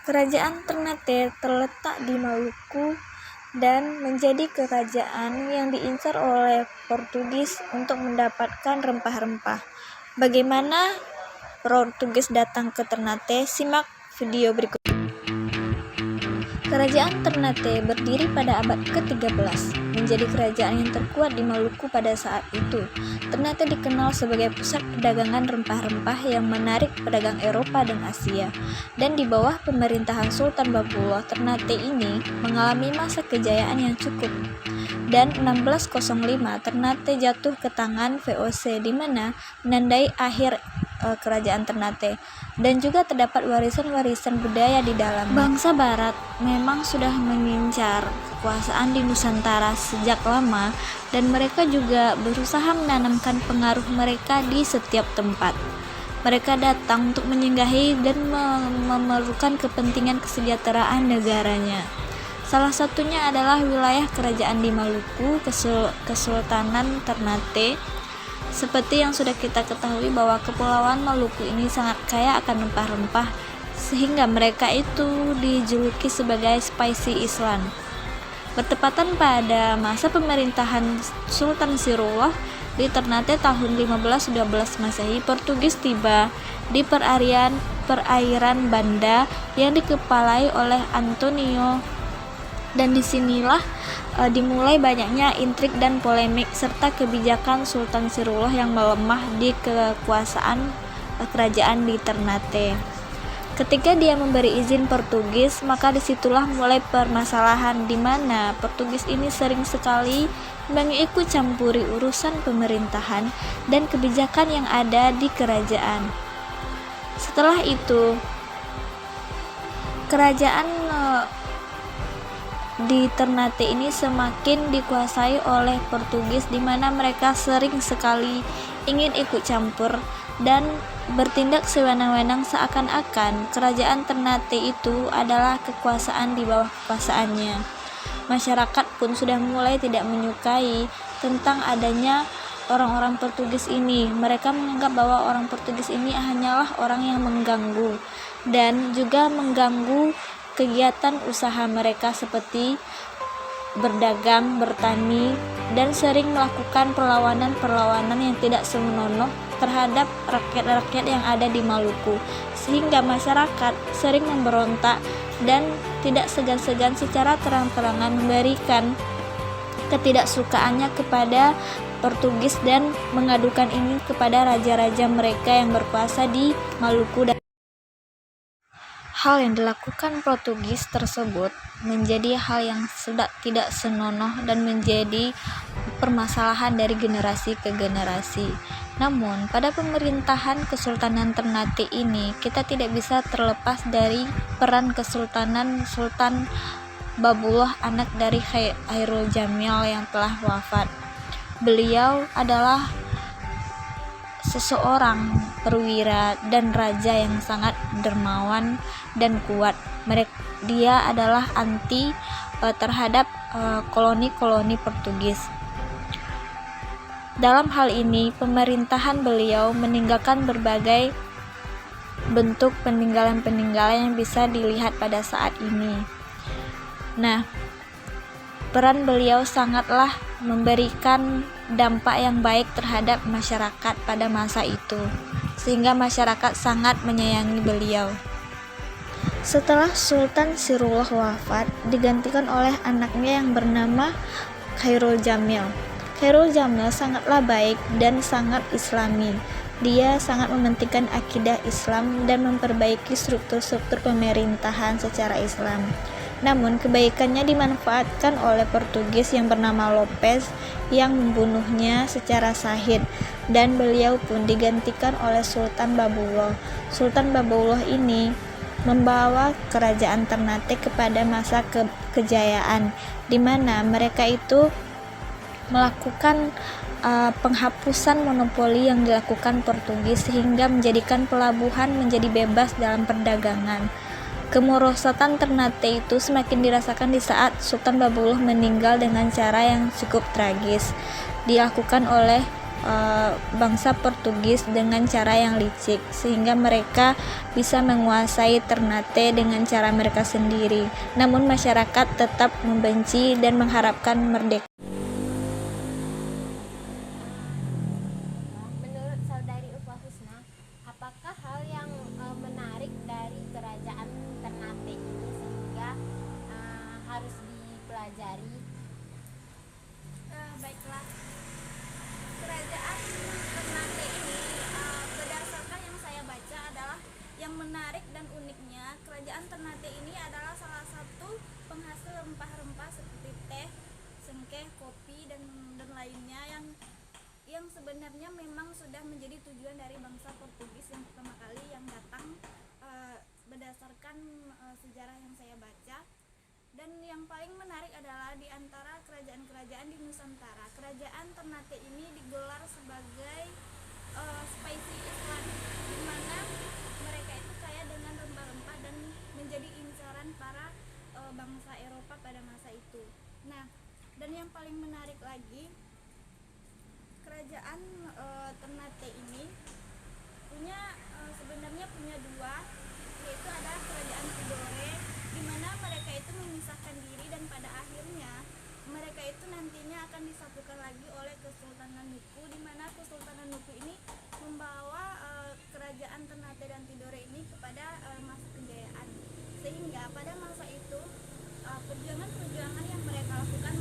Kerajaan Ternate terletak di Maluku dan menjadi kerajaan yang diincar oleh Portugis untuk mendapatkan rempah-rempah. Bagaimana Portugis datang ke Ternate? Simak video berikut. Kerajaan Ternate berdiri pada abad ke-13, menjadi kerajaan yang terkuat di Maluku pada saat itu. Ternate dikenal sebagai pusat perdagangan rempah-rempah yang menarik pedagang Eropa dan Asia. Dan di bawah pemerintahan Sultan Babuloh, Ternate ini mengalami masa kejayaan yang cukup. Dan 1605 Ternate jatuh ke tangan VOC, di mana menandai akhir kerajaan Ternate, dan juga terdapat warisan-warisan budaya di dalam. Bangsa Barat memang sudah mengincar kekuasaan di Nusantara sejak lama, dan mereka juga berusaha menanamkan pengaruh mereka di setiap tempat. Mereka datang untuk menyinggahi dan memerlukan kepentingan kesejahteraan negaranya. Salah satunya adalah wilayah kerajaan di Maluku, Kesultanan Ternate. Seperti yang sudah kita ketahui bahwa Kepulauan Maluku ini sangat kaya akan rempah-rempah, sehingga mereka itu dijuluki sebagai Spicy Island. Bertepatan pada masa pemerintahan Sultan Sirullah di Ternate tahun 1512 Masehi, Portugis tiba di perairan Banda yang dikepalai oleh Antonio, dan disinilah dimulai banyaknya intrik dan polemik serta kebijakan Sultan Sirullah yang melemah di kekuasaan kerajaan di Ternate. Ketika dia memberi izin Portugis, maka disitulah mulai permasalahan, di mana Portugis ini sering sekali mengikut campuri urusan pemerintahan dan kebijakan yang ada di kerajaan. Setelah itu, kerajaan di Ternate ini semakin dikuasai oleh Portugis, di mana mereka sering sekali ingin ikut campur dan bertindak sewenang-wenang, seakan-akan kerajaan Ternate itu adalah kekuasaan di bawah kekuasaannya. Masyarakat pun sudah mulai tidak menyukai tentang adanya orang-orang Portugis ini. Mereka menganggap bahwa orang Portugis ini hanyalah orang yang mengganggu dan juga mengganggu kegiatan usaha mereka seperti berdagang, bertani, dan sering melakukan perlawanan-perlawanan yang tidak senonoh terhadap rakyat-rakyat yang ada di Maluku, sehingga masyarakat sering memberontak dan tidak segan-segan secara terang-terangan memberikan ketidaksukaannya kepada Portugis dan mengadukan ini kepada raja-raja mereka yang berkuasa di Maluku. Hal yang dilakukan Portugis tersebut menjadi hal yang tidak senonoh dan menjadi permasalahan dari generasi ke generasi. Namun, pada pemerintahan Kesultanan Ternate ini, kita tidak bisa terlepas dari peran kesultanan Sultan Babuloh, anak dari Khairul Jamil yang telah wafat. Beliau adalah seseorang perwira dan raja yang sangat dermawan dan kuat. Dia adalah anti terhadap koloni-koloni Portugis. Dalam hal ini, pemerintahan beliau meninggalkan berbagai bentuk peninggalan-peninggalan yang bisa dilihat pada saat ini. Nah, peran beliau sangatlah memberikan dampak yang baik terhadap masyarakat pada masa itu, sehingga masyarakat sangat menyayangi beliau. Setelah Sultan Sirullah wafat, digantikan oleh anaknya yang bernama Khairul Jamil. Khairul Jamil sangatlah baik dan sangat islami. Dia sangat mementingkan akidah Islam dan memperbaiki struktur-struktur pemerintahan secara Islam. Namun kebaikannya dimanfaatkan oleh Portugis yang bernama Lopez yang membunuhnya secara sahid, dan beliau pun digantikan oleh Sultan Babuloh. Sultan Babuloh ini membawa kerajaan Ternate kepada masa kejayaan, di mana mereka itu melakukan penghapusan monopoli yang dilakukan Portugis, sehingga menjadikan pelabuhan menjadi bebas dalam perdagangan. Kemerosotan Ternate itu semakin dirasakan di saat Sultan Babuloh meninggal dengan cara yang cukup tragis. Dilakukan oleh bangsa Portugis dengan cara yang licik, sehingga mereka bisa menguasai Ternate dengan cara mereka sendiri. Namun masyarakat tetap membenci dan mengharapkan merdeka. Menurut saudari Ufa Husna, apakah hal yang menarik dari kerajaan Ternate ini sehingga harus dipelajari? Baiklah, kerajaan Ternate ini berdasarkan yang saya baca adalah yang menarik dan uniknya, kerajaan Ternate ini adalah salah satu penghasil rempah-rempah seperti teh, cengkeh, kopi dan lainnya yang sebenarnya memang sudah menjadi tujuan dari bangsa Portugis yang pertama kali yang datang, berdasarkan sejarah yang saya baca. Dan yang paling menarik adalah di antara kerajaan-kerajaan di Nusantara, kerajaan Ternate ini digelar sebagai spicy Island, di mana mereka itu kaya dengan rempah-rempah dan menjadi incaran para bangsa Eropa pada masa itu. Nah, dan yang paling menarik lagi, kerajaan Ternate ini sebenarnya punya dua, yaitu adalah kerajaan Tidore, di mana mereka itu memisahkan diri dan pada akhirnya mereka itu nantinya akan disatukan lagi oleh Kesultanan Nuku, di mana Kesultanan Nuku ini membawa kerajaan Ternate dan Tidore ini kepada masa kejayaan, sehingga pada masa itu perjuangan-perjuangan yang mereka lakukan